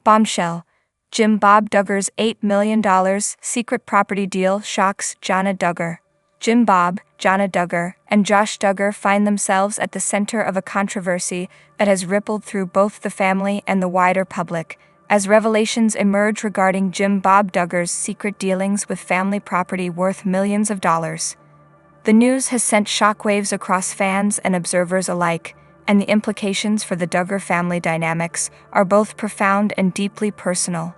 Bombshell. Jim Bob Duggar's $8 million secret property deal shocks JANA Duggar. Jim Bob, JANA Duggar, and Josh Duggar find themselves at the center of a controversy that has rippled through both the family and the wider public, as revelations emerge regarding Jim Bob Duggar's secret dealings with family property worth millions of dollars. The news has sent shockwaves across fans and observers alike, and the implications for the Duggar family dynamics are both profound and deeply personal.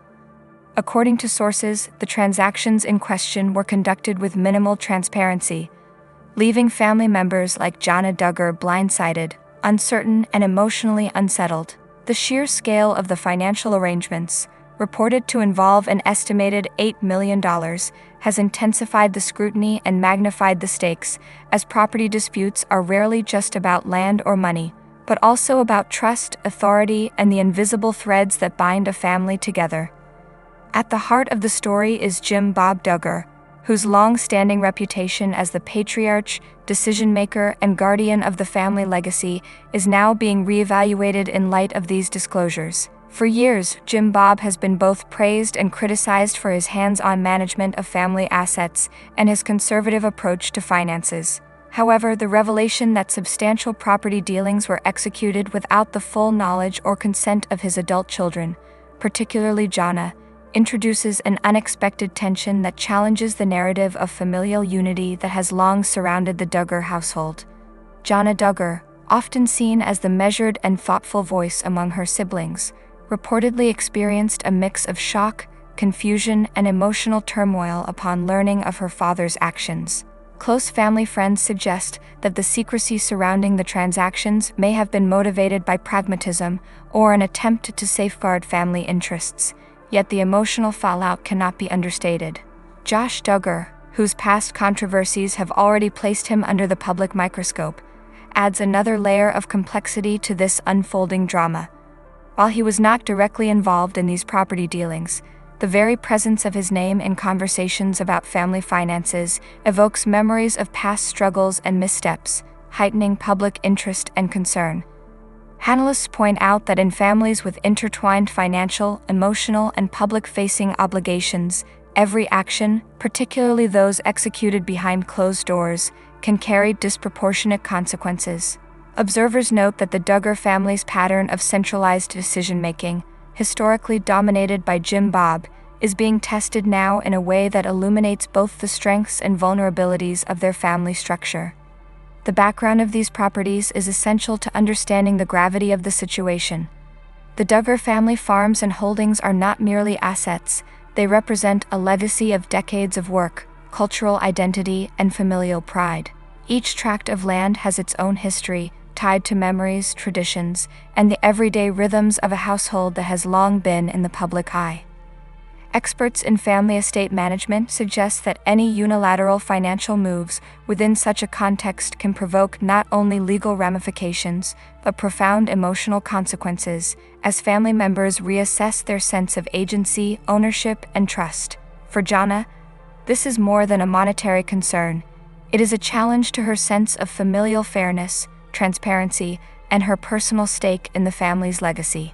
According to sources, the transactions in question were conducted with minimal transparency, leaving family members like JANA Duggar blindsided, uncertain, and emotionally unsettled. The sheer scale of the financial arrangements, reported to involve an estimated $8 million, has intensified the scrutiny and magnified the stakes, as property disputes are rarely just about land or money, but also about trust, authority, and the invisible threads that bind a family together. At the heart of the story is Jim Bob Duggar, whose long-standing reputation as the patriarch, decision-maker, and guardian of the family legacy is now being reevaluated in light of these disclosures. For years, Jim Bob has been both praised and criticized for his hands-on management of family assets and his conservative approach to finances. However, the revelation that substantial property dealings were executed without the full knowledge or consent of his adult children, particularly JANA, introduces an unexpected tension that challenges the narrative of familial unity that has long surrounded the Duggar household. JANA Duggar, often seen as the measured and thoughtful voice among her siblings, reportedly experienced a mix of shock, confusion, and emotional turmoil upon learning of her father's actions. Close family friends suggest that the secrecy surrounding the transactions may have been motivated by pragmatism or an attempt to safeguard family interests. Yet the emotional fallout cannot be understated. Josh Duggar, whose past controversies have already placed him under the public microscope, adds another layer of complexity to this unfolding drama. While he was not directly involved in these property dealings, the very presence of his name in conversations about family finances evokes memories of past struggles and missteps, heightening public interest and concern. Analysts point out that in families with intertwined financial, emotional, and public-facing obligations, every action, particularly those executed behind closed doors, can carry disproportionate consequences. Observers note that the Duggar family's pattern of centralized decision-making, historically dominated by Jim Bob, is being tested now in a way that illuminates both the strengths and vulnerabilities of their family structure. The background of these properties is essential to understanding the gravity of the situation. The Duggar family farms and holdings are not merely assets, they represent a legacy of decades of work, cultural identity, and familial pride. Each tract of land has its own history, tied to memories, traditions, and the everyday rhythms of a household that has long been in the public eye. Experts in family estate management suggest that any unilateral financial moves within such a context can provoke not only legal ramifications, but profound emotional consequences, as family members reassess their sense of agency, ownership, and trust. For JANA, this is more than a monetary concern. It is a challenge to her sense of familial fairness, transparency, and her personal stake in the family's legacy.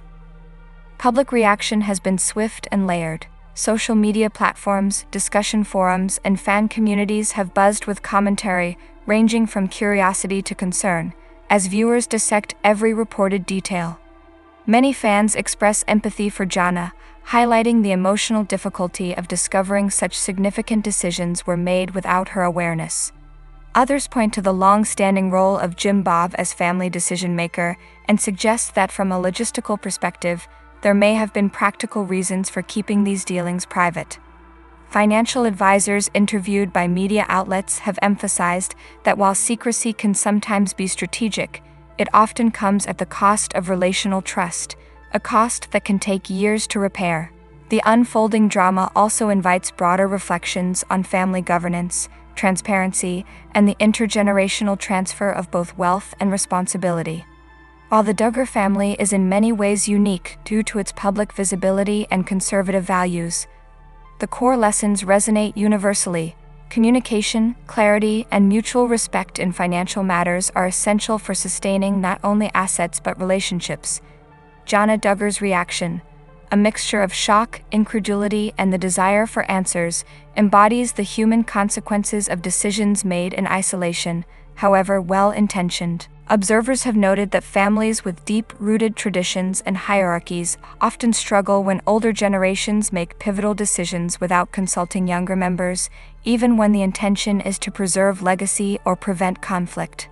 Public reaction has been swift and layered. Social media platforms, discussion forums, and fan communities have buzzed with commentary ranging from curiosity to concern, as viewers dissect every reported detail. Many fans express empathy for JANA, highlighting the emotional difficulty of discovering such significant decisions were made without her awareness. Others point to the long-standing role of Jim Bob as family decision-maker and suggest that from a logistical perspective, there may have been practical reasons for keeping these dealings private. Financial advisors interviewed by media outlets have emphasized that while secrecy can sometimes be strategic, it often comes at the cost of relational trust, a cost that can take years to repair. The unfolding drama also invites broader reflections on family governance, transparency, and the intergenerational transfer of both wealth and responsibility. While the Duggar family is in many ways unique due to its public visibility and conservative values, the core lessons resonate universally. Communication, clarity, and mutual respect in financial matters are essential for sustaining not only assets but relationships. JANA Duggar's reaction, a mixture of shock, incredulity, and the desire for answers, embodies the human consequences of decisions made in isolation, however well-intentioned. Observers have noted that families with deep-rooted traditions and hierarchies often struggle when older generations make pivotal decisions without consulting younger members, even when the intention is to preserve legacy or prevent conflict.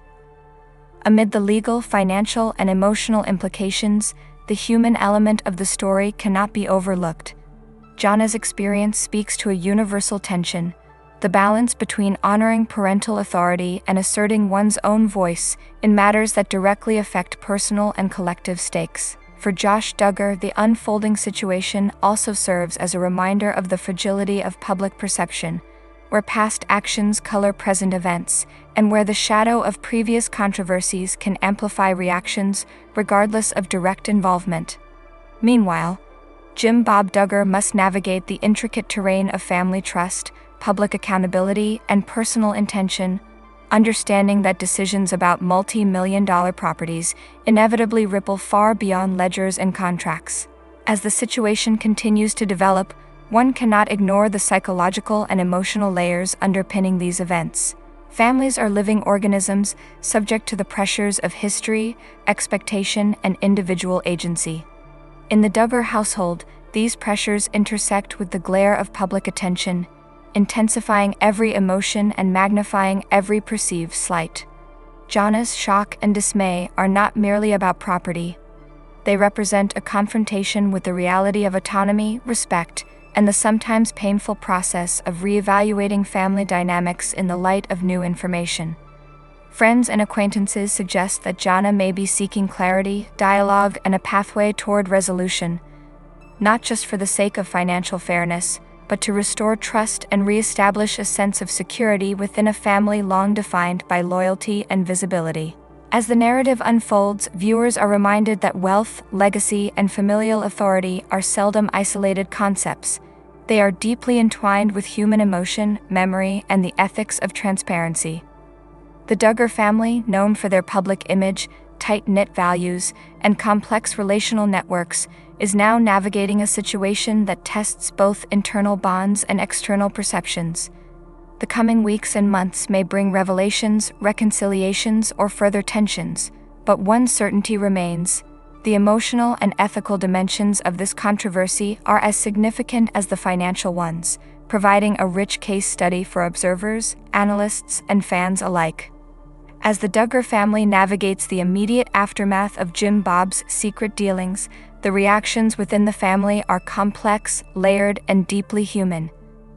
Amid the legal, financial, and emotional implications, the human element of the story cannot be overlooked. JANA's experience speaks to a universal tension, the balance between honoring parental authority and asserting one's own voice in matters that directly affect personal and collective stakes. For Duggar, the unfolding situation also serves as a reminder of the fragility of public perception, where past actions color present events, and where the shadow of previous controversies can amplify reactions regardless of direct involvement. Meanwhile, Duggar must navigate the intricate terrain of family trust, public accountability, and personal intention, understanding that decisions about multi-million-dollar properties inevitably ripple far beyond ledgers and contracts. As the situation continues to develop, one cannot ignore the psychological and emotional layers underpinning these events. Families are living organisms subject to the pressures of history, expectation, and individual agency. In the Duggar household, these pressures intersect with the glare of public attention, intensifying every emotion and magnifying every perceived slight. JANA's shock and dismay are not merely about property. They represent a confrontation with the reality of autonomy, respect, and the sometimes painful process of reevaluating family dynamics in the light of new information. Friends and acquaintances suggest that JANA may be seeking clarity, dialogue, and a pathway toward resolution, not just for the sake of financial fairness, but to restore trust and reestablish a sense of security within a family long defined by loyalty and visibility. As the narrative unfolds, viewers are reminded that wealth, legacy, and familial authority are seldom isolated concepts. They are deeply entwined with human emotion, memory, and the ethics of transparency. The Duggar family, known for their public image, tight-knit values, and complex relational networks, is now navigating a situation that tests both internal bonds and external perceptions. The coming weeks and months may bring revelations, reconciliations, or further tensions, but one certainty remains: the emotional and ethical dimensions of this controversy are as significant as the financial ones, providing a rich case study for observers, analysts, and fans alike. As the Duggar family navigates the immediate aftermath of Bob's secret dealings, the reactions within the family are complex, layered, and deeply human.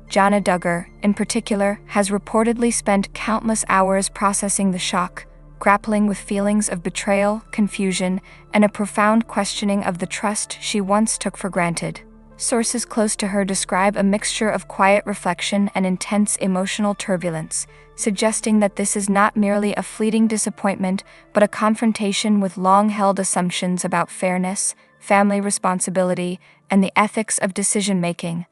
JANA Duggar, in particular, has reportedly spent countless hours processing the shock, grappling with feelings of betrayal, confusion, and a profound questioning of the trust she once took for granted. Sources close to her describe a mixture of quiet reflection and intense emotional turbulence, suggesting that this is not merely a fleeting disappointment, but a confrontation with long-held assumptions about fairness, family responsibility, and the ethics of decision-making.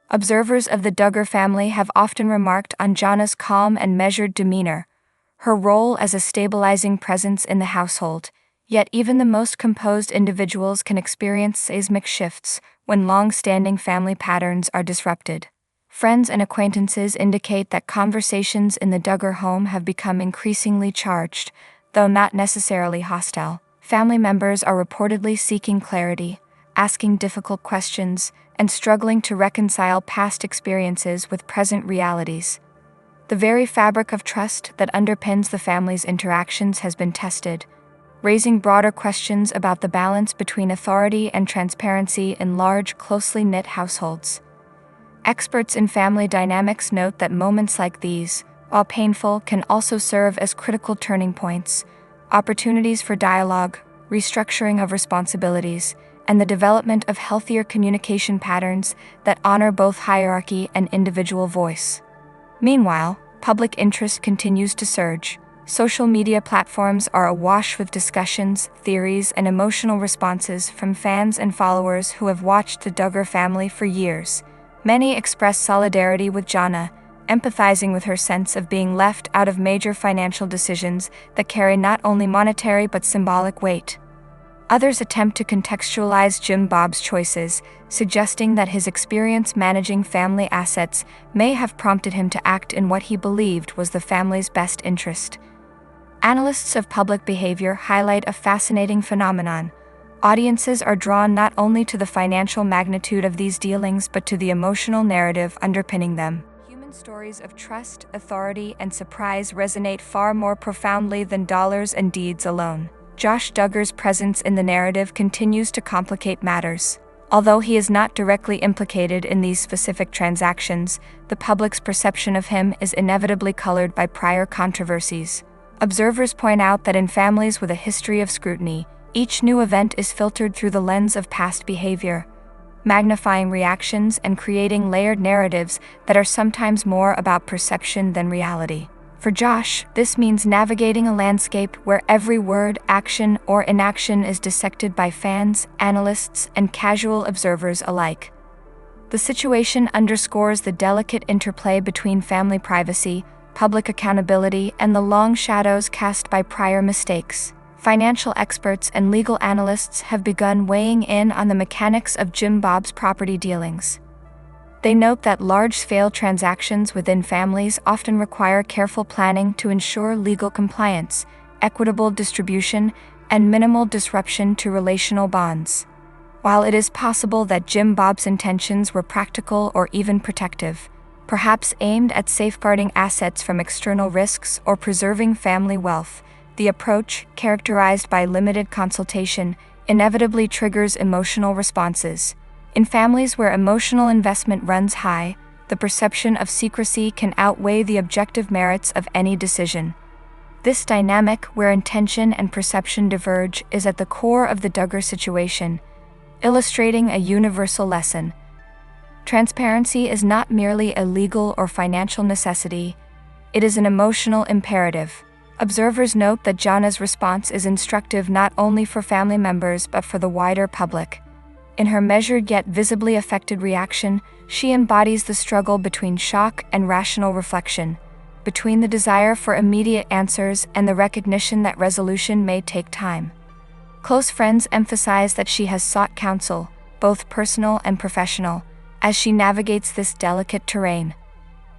Observers of the Duggar family have often remarked on JANA's calm and measured demeanor, her role as a stabilizing presence in the household. Yet even the most composed individuals can experience seismic shifts when long-standing family patterns are disrupted. Friends and acquaintances indicate that conversations in the Duggar home have become increasingly charged, though not necessarily hostile. Family members are reportedly seeking clarity, asking difficult questions, and struggling to reconcile past experiences with present realities. The very fabric of trust that underpins the family's interactions has been tested, raising broader questions about the balance between authority and transparency in large, closely knit households. Experts in family dynamics note that moments like these, while painful, can also serve as critical turning points, opportunities for dialogue, restructuring of responsibilities, and the development of healthier communication patterns that honor both hierarchy and individual voice. Meanwhile, public interest continues to surge. Social media platforms are awash with discussions, theories, and emotional responses from fans and followers who have watched the Duggar family for years. Many express solidarity with JANA, empathizing with her sense of being left out of major financial decisions that carry not only monetary but symbolic weight. Others attempt to contextualize Jim Bob's choices, suggesting that his experience managing family assets may have prompted him to act in what he believed was the family's best interest. Analysts of public behavior highlight a fascinating phenomenon. Audiences are drawn not only to the financial magnitude of these dealings but to the emotional narrative underpinning them. Human stories of trust, authority, and surprise resonate far more profoundly than dollars and deeds alone. Josh Duggar's presence in the narrative continues to complicate matters. Although he is not directly implicated in these specific transactions, the public's perception of him is inevitably colored by prior controversies. Observers point out that in families with a history of scrutiny, each new event is filtered through the lens of past behavior, magnifying reactions and creating layered narratives that are sometimes more about perception than reality. For Josh, this means navigating a landscape where every word, action, or inaction is dissected by fans, analysts, and casual observers alike. The situation underscores the delicate interplay between family privacy, public accountability, and the long shadows cast by prior mistakes. Financial experts and legal analysts have begun weighing in on the mechanics of Jim Bob's property dealings. They note that large-scale transactions within families often require careful planning to ensure legal compliance, equitable distribution, and minimal disruption to relational bonds. While it is possible that Jim Bob's intentions were practical or even protective, perhaps aimed at safeguarding assets from external risks or preserving family wealth, the approach, characterized by limited consultation, inevitably triggers emotional responses. In families where emotional investment runs high, the perception of secrecy can outweigh the objective merits of any decision. This dynamic, where intention and perception diverge, is at the core of the Duggar situation, illustrating a universal lesson. Transparency is not merely a legal or financial necessity, it is an emotional imperative. Observers note that JANA's response is instructive not only for family members but for the wider public. In her measured yet visibly affected reaction, she embodies the struggle between shock and rational reflection, between the desire for immediate answers and the recognition that resolution may take time. Close friends emphasize that she has sought counsel, both personal and professional, as she navigates this delicate terrain.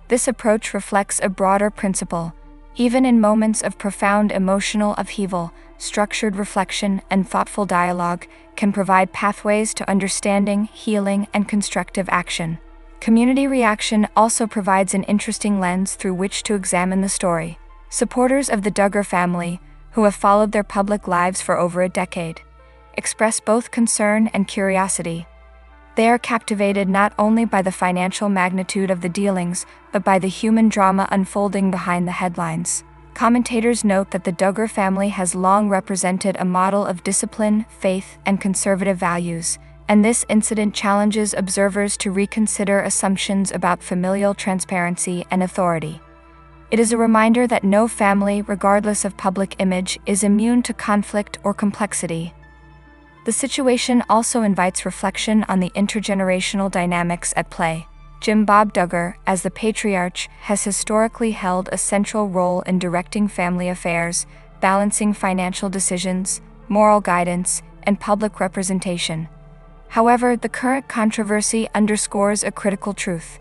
This approach reflects a broader principle. Even in moments of profound emotional upheaval, structured reflection and thoughtful dialogue can provide pathways to understanding, healing, and constructive action. Community reaction also provides an interesting lens through which to examine the story. Supporters of the Duggar family, who have followed their public lives for over a decade, express both concern and curiosity. They are captivated not only by the financial magnitude of the dealings, but by the human drama unfolding behind the headlines. Commentators note that the Duggar family has long represented a model of discipline, faith, and conservative values, and this incident challenges observers to reconsider assumptions about familial transparency and authority. It is a reminder that no family, regardless of public image, is immune to conflict or complexity. The situation also invites reflection on the intergenerational dynamics at play. Jim Bob Duggar, as the patriarch, has historically held a central role in directing family affairs, balancing financial decisions, moral guidance, and public representation. However, the current controversy underscores a critical truth.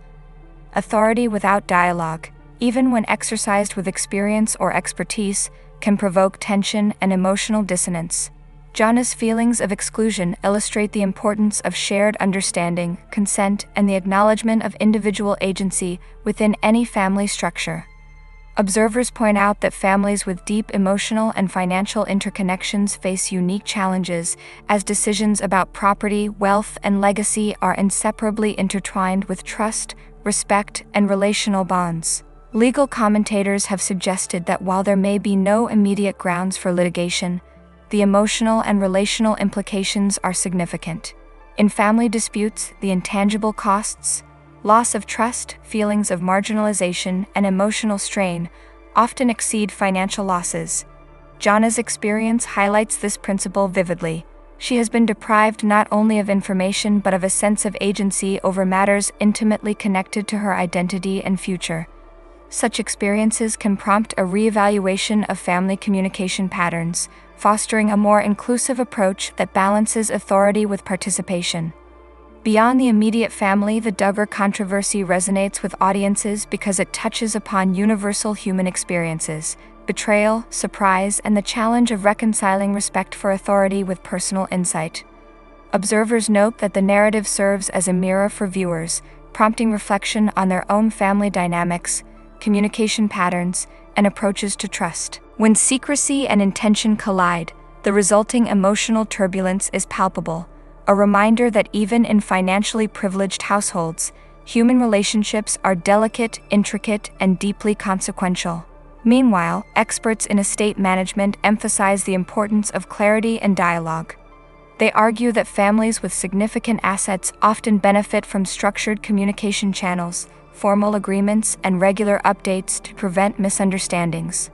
Authority without dialogue, even when exercised with experience or expertise, can provoke tension and emotional dissonance. JANA's feelings of exclusion illustrate the importance of shared understanding, consent, and the acknowledgement of individual agency within any family structure. Observers point out that families with deep emotional and financial interconnections face unique challenges, as decisions about property, wealth, and legacy are inseparably intertwined with trust, respect, and relational bonds. Legal commentators have suggested that while there may be no immediate grounds for litigation, the emotional and relational implications are significant. In family disputes, the intangible costs, loss of trust, feelings of marginalization, and emotional strain often exceed financial losses. JANA's experience highlights this principle vividly. She has been deprived not only of information but of a sense of agency over matters intimately connected to her identity and future. Such experiences can prompt a reevaluation of family communication patterns, fostering a more inclusive approach that balances authority with participation. Beyond the immediate family, the Duggar controversy resonates with audiences because it touches upon universal human experiences: betrayal, surprise, and the challenge of reconciling respect for authority with personal insight. Observers note that the narrative serves as a mirror for viewers, prompting reflection on their own family dynamics, communication patterns, and approaches to trust. When secrecy and intention collide, the resulting emotional turbulence is palpable, a reminder that even in financially privileged households, human relationships are delicate, intricate, and deeply consequential. Meanwhile, experts in estate management emphasize the importance of clarity and dialogue. They argue that families with significant assets often benefit from structured communication channels, formal agreements, and regular updates to prevent misunderstandings.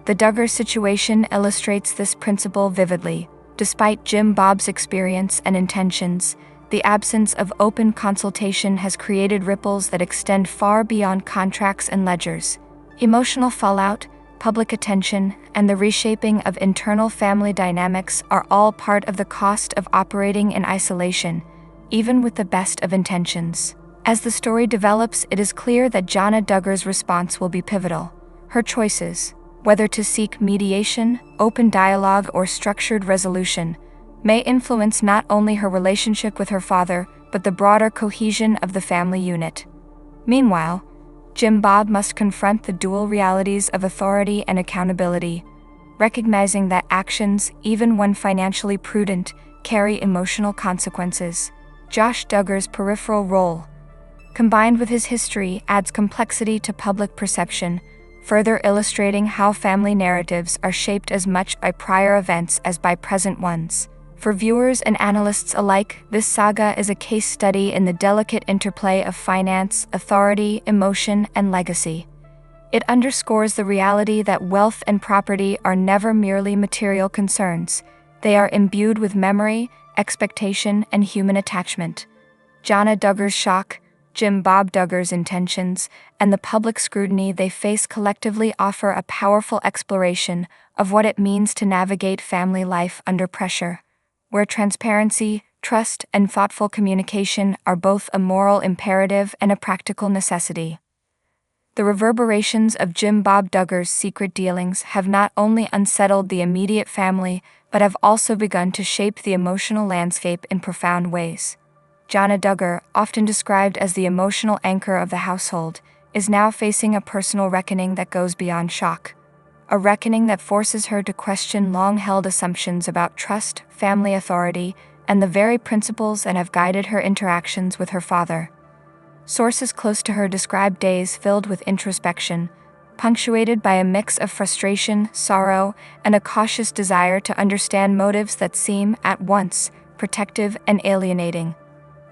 The Duggar situation illustrates this principle vividly. Despite Jim Bob's experience and intentions, the absence of open consultation has created ripples that extend far beyond contracts and ledgers. Emotional fallout, public attention, and the reshaping of internal family dynamics are all part of the cost of operating in isolation, even with the best of intentions. As the story develops, it is clear that JANA Duggar's response will be pivotal. Her choices, whether to seek mediation, open dialogue, or structured resolution, may influence not only her relationship with her father, but the broader cohesion of the family unit. Meanwhile, Jim Bob must confront the dual realities of authority and accountability, recognizing that actions, even when financially prudent, carry emotional consequences. Josh Duggar's peripheral role, combined with his history, adds complexity to public perception, further illustrating how family narratives are shaped as much by prior events as by present ones. For viewers and analysts alike, this saga is a case study in the delicate interplay of finance, authority, emotion, and legacy. It underscores the reality that wealth and property are never merely material concerns. They are imbued with memory, expectation, and human attachment. JANA Duggar's shock, Jim Bob Duggar's intentions, and the public scrutiny they face collectively offer a powerful exploration of what it means to navigate family life under pressure, where transparency, trust, and thoughtful communication are both a moral imperative and a practical necessity. The reverberations of Jim Bob Duggar's secret dealings have not only unsettled the immediate family, but have also begun to shape the emotional landscape in profound ways. JANA Duggar, often described as the emotional anchor of the household, is now facing a personal reckoning that goes beyond shock. A reckoning that forces her to question long-held assumptions about trust, family authority, and the very principles that have guided her interactions with her father. Sources close to her describe days filled with introspection, punctuated by a mix of frustration, sorrow, and a cautious desire to understand motives that seem, at once, protective and alienating.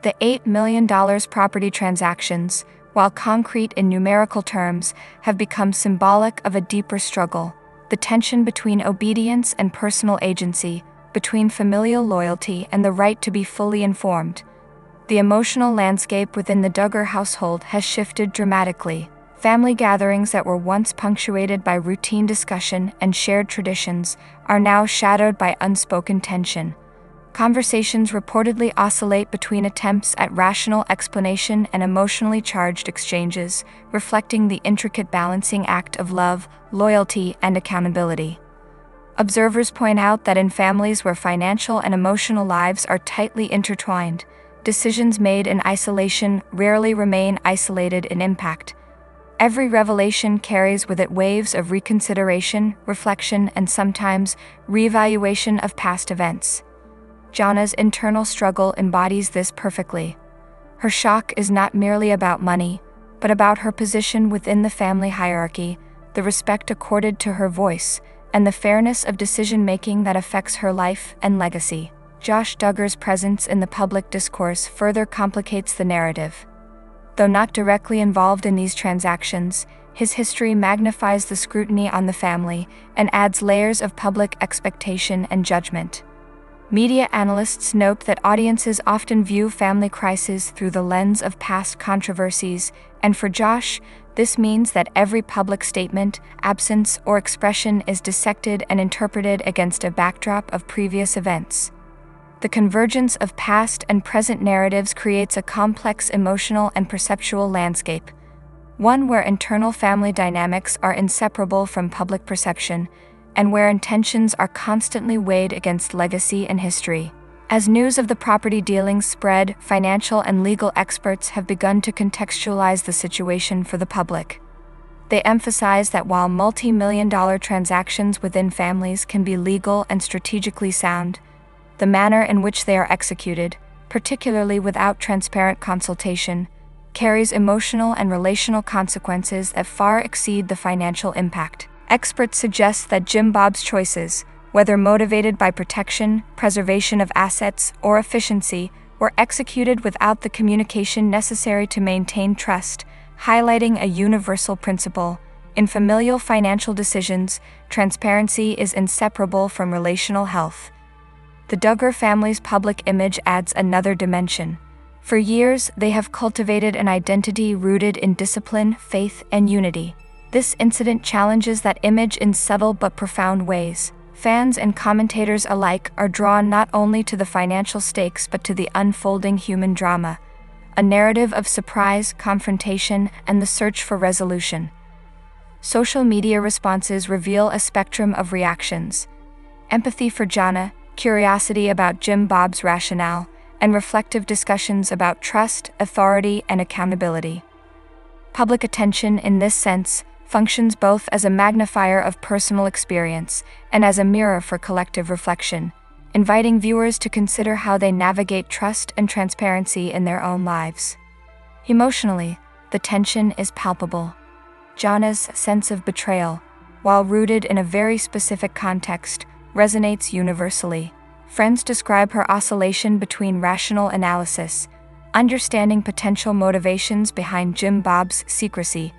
The $8 million property transactions, while concrete in numerical terms, have become symbolic of a deeper struggle: the tension between obedience and personal agency, between familial loyalty and the right to be fully informed. The emotional landscape within the Duggar household has shifted dramatically. Family gatherings that were once punctuated by routine discussion and shared traditions are now shadowed by unspoken tension. Conversations reportedly oscillate between attempts at rational explanation and emotionally charged exchanges, reflecting the intricate balancing act of love, loyalty, and accountability. Observers point out that in families where financial and emotional lives are tightly intertwined, decisions made in isolation rarely remain isolated in impact. Every revelation carries with it waves of reconsideration, reflection, and sometimes reevaluation of past events. JANA's internal struggle embodies this perfectly. Her shock is not merely about money, but about her position within the family hierarchy, the respect accorded to her voice, and the fairness of decision-making that affects her life and legacy. Josh Duggar's presence in the public discourse further complicates the narrative. Though not directly involved in these transactions, his history magnifies the scrutiny on the family and adds layers of public expectation and judgment. Media analysts note that audiences often view family crises through the lens of past controversies, and for Josh, this means that every public statement, absence, or expression is dissected and interpreted against a backdrop of previous events. The convergence of past and present narratives creates a complex emotional and perceptual landscape, one where internal family dynamics are inseparable from public perception, and where intentions are constantly weighed against legacy and history. As news of the property dealings spread, financial and legal experts have begun to contextualize the situation for the public. They emphasize that while multi-million-dollar transactions within families can be legal and strategically sound, the manner in which they are executed, particularly without transparent consultation, carries emotional and relational consequences that far exceed the financial impact. Experts suggest that Jim Bob's choices, whether motivated by protection, preservation of assets, or efficiency, were executed without the communication necessary to maintain trust, highlighting a universal principle. In familial financial decisions, transparency is inseparable from relational health. The Duggar family's public image adds another dimension. For years, they have cultivated an identity rooted in discipline, faith, and unity. This incident challenges that image in subtle but profound ways. Fans and commentators alike are drawn not only to the financial stakes but to the unfolding human drama, a narrative of surprise, confrontation, and the search for resolution. Social media responses reveal a spectrum of reactions: empathy for JANA, curiosity about Jim Bob's rationale, and reflective discussions about trust, authority, and accountability. Public attention, in this sense, functions both as a magnifier of personal experience and as a mirror for collective reflection, inviting viewers to consider how they navigate trust and transparency in their own lives. Emotionally, the tension is palpable. JANA's sense of betrayal, while rooted in a very specific context, resonates universally. Friends describe her oscillation between rational analysis, understanding potential motivations behind Jim Bob's secrecy,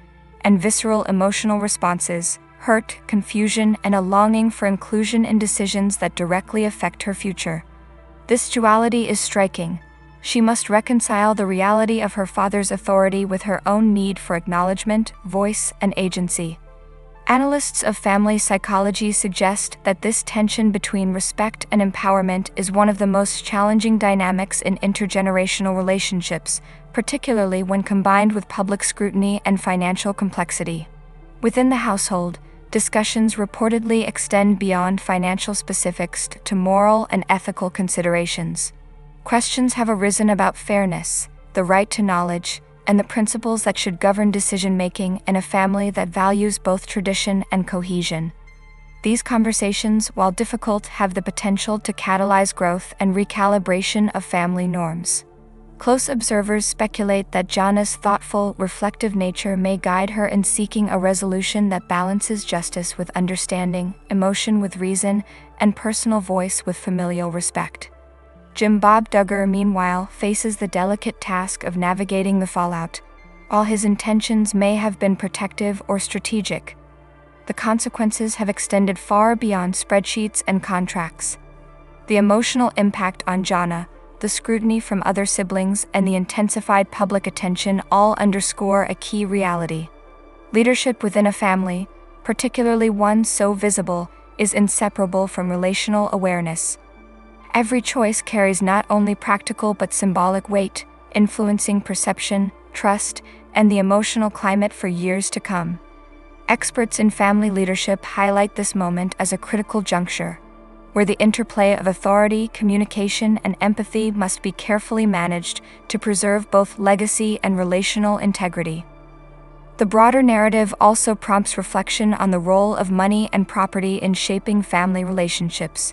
and visceral emotional responses, hurt, confusion, and a longing for inclusion in decisions that directly affect her future. This duality is striking. She must reconcile the reality of her father's authority with her own need for acknowledgement, voice, and agency. Analysts of family psychology suggest that this tension between respect and empowerment is one of the most challenging dynamics in intergenerational relationships, particularly when combined with public scrutiny and financial complexity. Within the household, discussions reportedly extend beyond financial specifics to moral and ethical considerations. Questions have arisen about fairness, the right to knowledge, and the principles that should govern decision-making in a family that values both tradition and cohesion. These conversations, while difficult, have the potential to catalyze growth and recalibration of family norms. Close observers speculate that JANA's thoughtful, reflective nature may guide her in seeking a resolution that balances justice with understanding, emotion with reason, and personal voice with familial respect. Jim Bob Duggar, meanwhile, faces the delicate task of navigating the fallout. While his intentions may have been protective or strategic, the consequences have extended far beyond spreadsheets and contracts. The emotional impact on JANA, the scrutiny from other siblings, and the intensified public attention all underscore a key reality. Leadership within a family, particularly one so visible, is inseparable from relational awareness. Every choice carries not only practical but symbolic weight, influencing perception, trust, and the emotional climate for years to come. Experts in family leadership highlight this moment as a critical juncture, where the interplay of authority, communication, and empathy must be carefully managed to preserve both legacy and relational integrity. The broader narrative also prompts reflection on the role of money and property in shaping family relationships.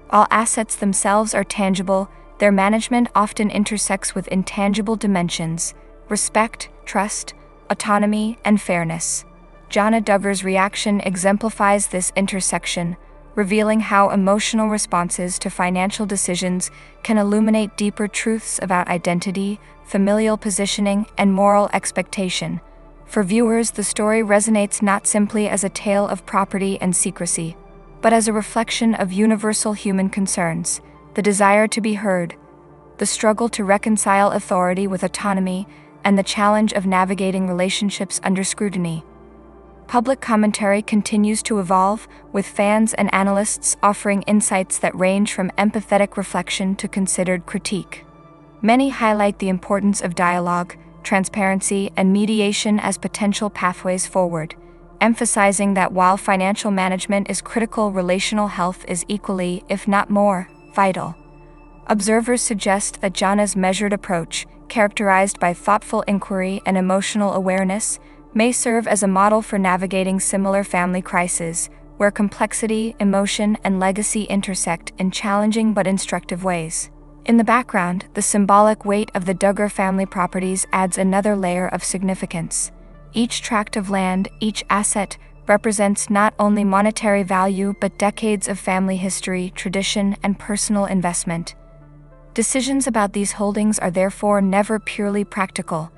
While assets themselves are tangible, their management often intersects with intangible dimensions: respect, trust, autonomy, and fairness. JANA Duggar's reaction exemplifies this intersection, revealing how emotional responses to financial decisions can illuminate deeper truths about identity, familial positioning, and moral expectation. For viewers, the story resonates not simply as a tale of property and secrecy, but as a reflection of universal human concerns: the desire to be heard, the struggle to reconcile authority with autonomy, and the challenge of navigating relationships under scrutiny. Public commentary continues to evolve, with fans and analysts offering insights that range from empathetic reflection to considered critique. Many highlight the importance of dialogue, transparency, and mediation as potential pathways forward, emphasizing that while financial management is critical, relational health is equally, if not more, vital. Observers suggest that JANA's measured approach, characterized by thoughtful inquiry and emotional awareness, may serve as a model for navigating similar family crises, where complexity, emotion, and legacy intersect in challenging but instructive ways. In the background, the symbolic weight of the Duggar family properties adds another layer of significance. Each tract of land, each asset, represents not only monetary value but decades of family history, tradition, and personal investment. Decisions about these holdings are therefore never purely practical.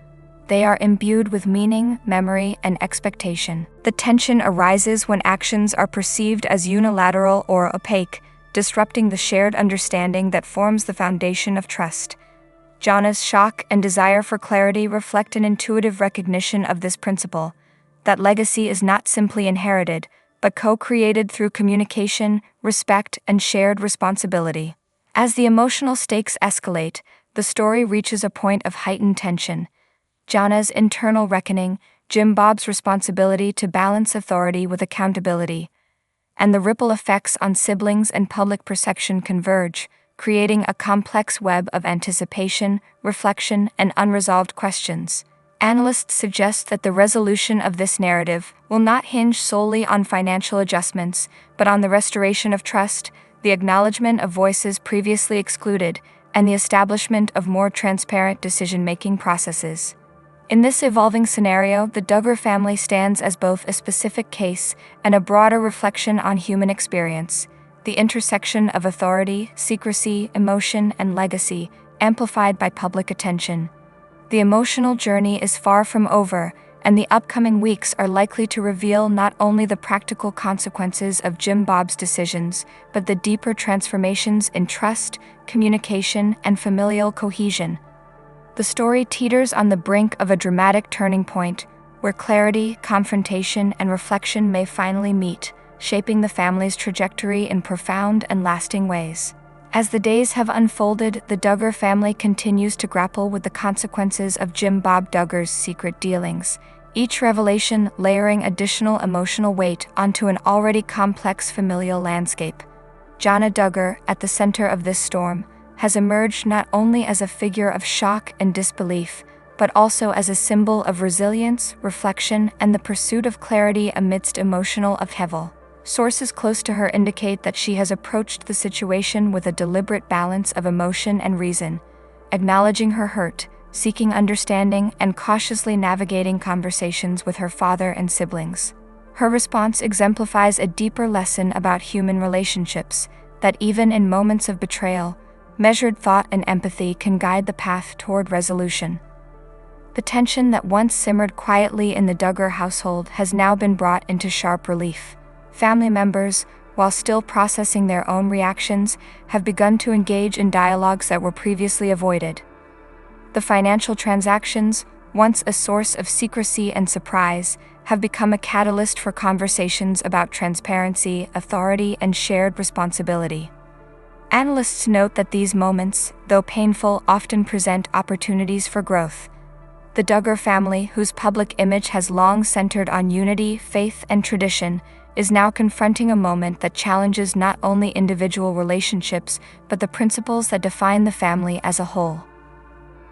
They are imbued with meaning, memory, and expectation. The tension arises when actions are perceived as unilateral or opaque, disrupting the shared understanding that forms the foundation of trust. JANA's shock and desire for clarity reflect an intuitive recognition of this principle, that legacy is not simply inherited, but co-created through communication, respect, and shared responsibility. As the emotional stakes escalate, the story reaches a point of heightened tension. JANA's internal reckoning, Bob's responsibility to balance authority with accountability, and the ripple effects on siblings and public perception converge, creating a complex web of anticipation, reflection, and unresolved questions. Analysts suggest that the resolution of this narrative will not hinge solely on financial adjustments, but on the restoration of trust, the acknowledgement of voices previously excluded, and the establishment of more transparent decision-making processes. In this evolving scenario, the Duggar family stands as both a specific case and a broader reflection on human experience, the intersection of authority, secrecy, emotion, and legacy, amplified by public attention. The emotional journey is far from over, and the upcoming weeks are likely to reveal not only the practical consequences of Bob's decisions, but the deeper transformations in trust, communication, and familial cohesion. The story teeters on the brink of a dramatic turning point, where clarity, confrontation, and reflection may finally meet, shaping the family's trajectory in profound and lasting ways. As the days have unfolded, the Duggar family continues to grapple with the consequences of Bob Duggar's secret dealings, each revelation layering additional emotional weight onto an already complex familial landscape. JANA Duggar, at the center of this storm, has emerged not only as a figure of shock and disbelief, but also as a symbol of resilience, reflection, and the pursuit of clarity amidst emotional upheaval. Sources close to her indicate that she has approached the situation with a deliberate balance of emotion and reason, acknowledging her hurt, seeking understanding, and cautiously navigating conversations with her father and siblings. Her response exemplifies a deeper lesson about human relationships, that even in moments of betrayal, measured thought and empathy can guide the path toward resolution. The tension that once simmered quietly in the Duggar household has now been brought into sharp relief. Family members, while still processing their own reactions, have begun to engage in dialogues that were previously avoided. The financial transactions, once a source of secrecy and surprise, have become a catalyst for conversations about transparency, authority, and shared responsibility. Analysts note that these moments, though painful, often present opportunities for growth. The Duggar family, whose public image has long centered on unity, faith, and tradition, is now confronting a moment that challenges not only individual relationships, but the principles that define the family as a whole.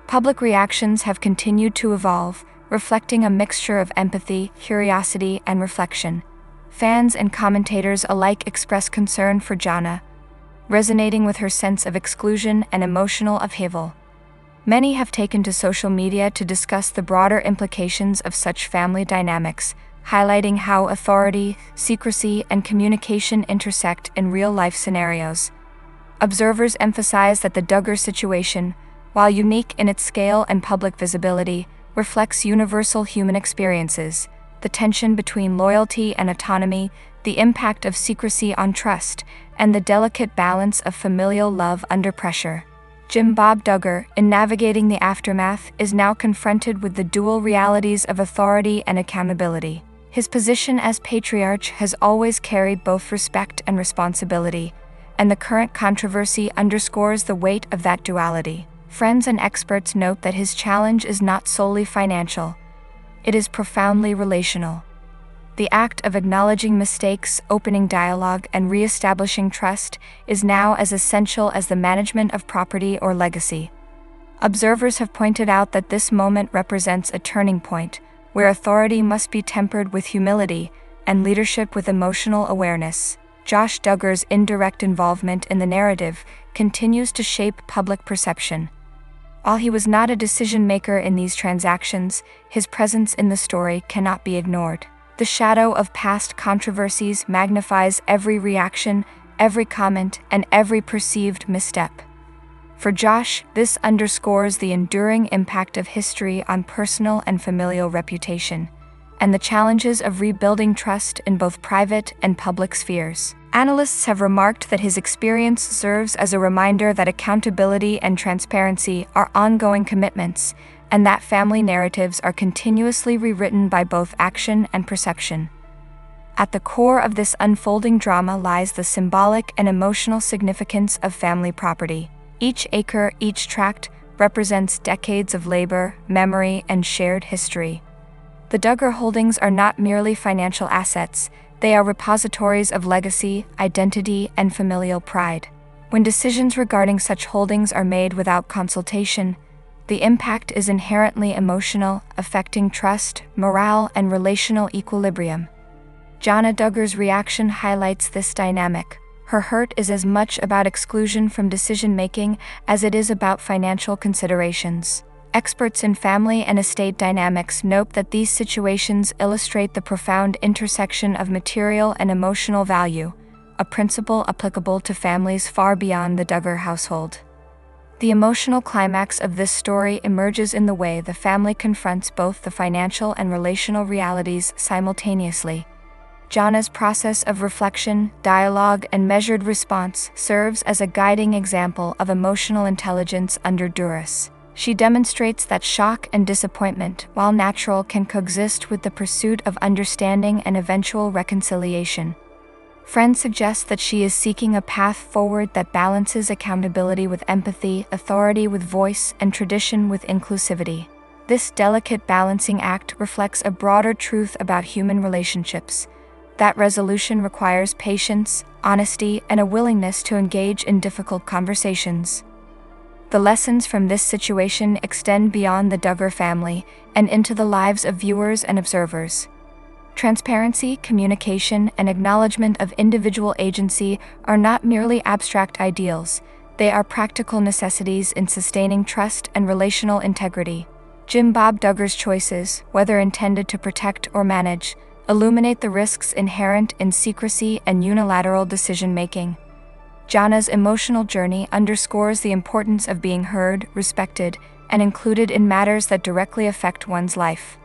Public reactions have continued to evolve, reflecting a mixture of empathy, curiosity, and reflection. Fans and commentators alike express concern for JANA, resonating with her sense of exclusion and emotional upheaval. Many have taken to social media to discuss the broader implications of such family dynamics, highlighting how authority, secrecy, and communication intersect in real-life scenarios. Observers emphasize that the Duggar situation, while unique in its scale and public visibility, reflects universal human experiences: the tension between loyalty and autonomy, the impact of secrecy on trust, and the delicate balance of familial love under pressure. Jim Bob Duggar, in navigating the aftermath, is now confronted with the dual realities of authority and accountability. His position as patriarch has always carried both respect and responsibility, and the current controversy underscores the weight of that duality. Friends and experts note that his challenge is not solely financial. It is profoundly relational. The act of acknowledging mistakes, opening dialogue, and re-establishing trust is now as essential as the management of property or legacy. Observers have pointed out that this moment represents a turning point, where authority must be tempered with humility and leadership with emotional awareness. Josh Duggar's indirect involvement in the narrative continues to shape public perception. While he was not a decision-maker in these transactions, his presence in the story cannot be ignored. The shadow of past controversies magnifies every reaction, every comment, and every perceived misstep. For Josh, this underscores the enduring impact of history on personal and familial reputation, and the challenges of rebuilding trust in both private and public spheres. Analysts have remarked that his experience serves as a reminder that accountability and transparency are ongoing commitments, and that family narratives are continuously rewritten by both action and perception. At the core of this unfolding drama lies the symbolic and emotional significance of family property. Each acre, each tract, represents decades of labor, memory, and shared history. The Duggar holdings are not merely financial assets, they are repositories of legacy, identity, and familial pride. When decisions regarding such holdings are made without consultation, the impact is inherently emotional, affecting trust, morale, and relational equilibrium. JANA Duggar's reaction highlights this dynamic. Her hurt is as much about exclusion from decision-making as it is about financial considerations. Experts in family and estate dynamics note that these situations illustrate the profound intersection of material and emotional value, a principle applicable to families far beyond the Duggar household. The emotional climax of this story emerges in the way the family confronts both the financial and relational realities simultaneously. JANA's process of reflection, dialogue, and measured response serves as a guiding example of emotional intelligence under duress. She demonstrates that shock and disappointment, while natural, can coexist with the pursuit of understanding and eventual reconciliation. Friends suggest that she is seeking a path forward that balances accountability with empathy, authority with voice, and tradition with inclusivity. This delicate balancing act reflects a broader truth about human relationships. That resolution requires patience, honesty, and a willingness to engage in difficult conversations. The lessons from this situation extend beyond the Duggar family and into the lives of viewers and observers. Transparency, communication, and acknowledgement of individual agency are not merely abstract ideals, they are practical necessities in sustaining trust and relational integrity. Jim Bob Duggar's choices, whether intended to protect or manage, illuminate the risks inherent in secrecy and unilateral decision-making. JANA's emotional journey underscores the importance of being heard, respected, and included in matters that directly affect one's life.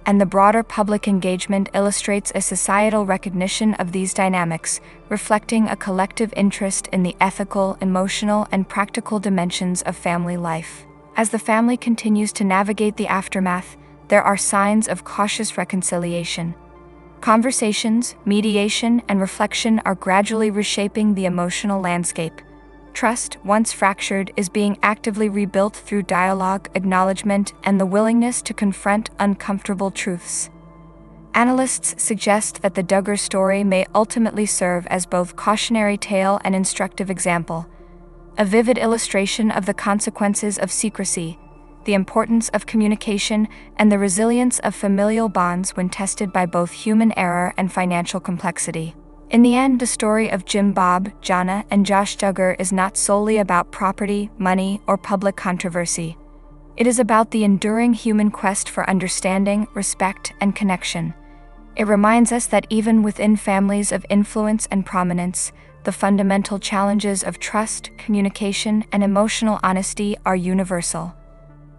And the broader public engagement illustrates a societal recognition of these dynamics, reflecting a collective interest in the ethical, emotional, and practical dimensions of family life. As the family continues to navigate the aftermath, there are signs of cautious reconciliation. Conversations, mediation, and reflection are gradually reshaping the emotional landscape. Trust, once fractured, is being actively rebuilt through dialogue, acknowledgement, and the willingness to confront uncomfortable truths. Analysts suggest that the Duggar story may ultimately serve as both cautionary tale and instructive example, a vivid illustration of the consequences of secrecy, the importance of communication, and the resilience of familial bonds when tested by both human error and financial complexity. In the end, the story of Jim Bob, JANA, and Josh Duggar is not solely about property, money, or public controversy. It is about the enduring human quest for understanding, respect, and connection. It reminds us that even within families of influence and prominence, the fundamental challenges of trust, communication, and emotional honesty are universal.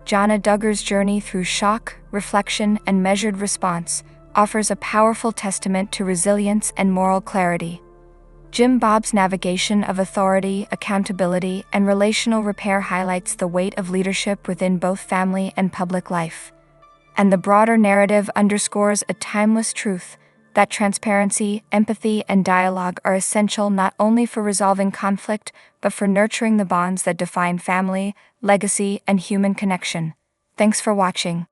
JANA Duggar's journey through shock, reflection, and measured response offers a powerful testament to resilience and moral clarity. Jim Bob's navigation of authority, accountability, and relational repair highlights the weight of leadership within both family and public life. And the broader narrative underscores a timeless truth that transparency, empathy, and dialogue are essential not only for resolving conflict, but for nurturing the bonds that define family, legacy, and human connection. Thanks for watching.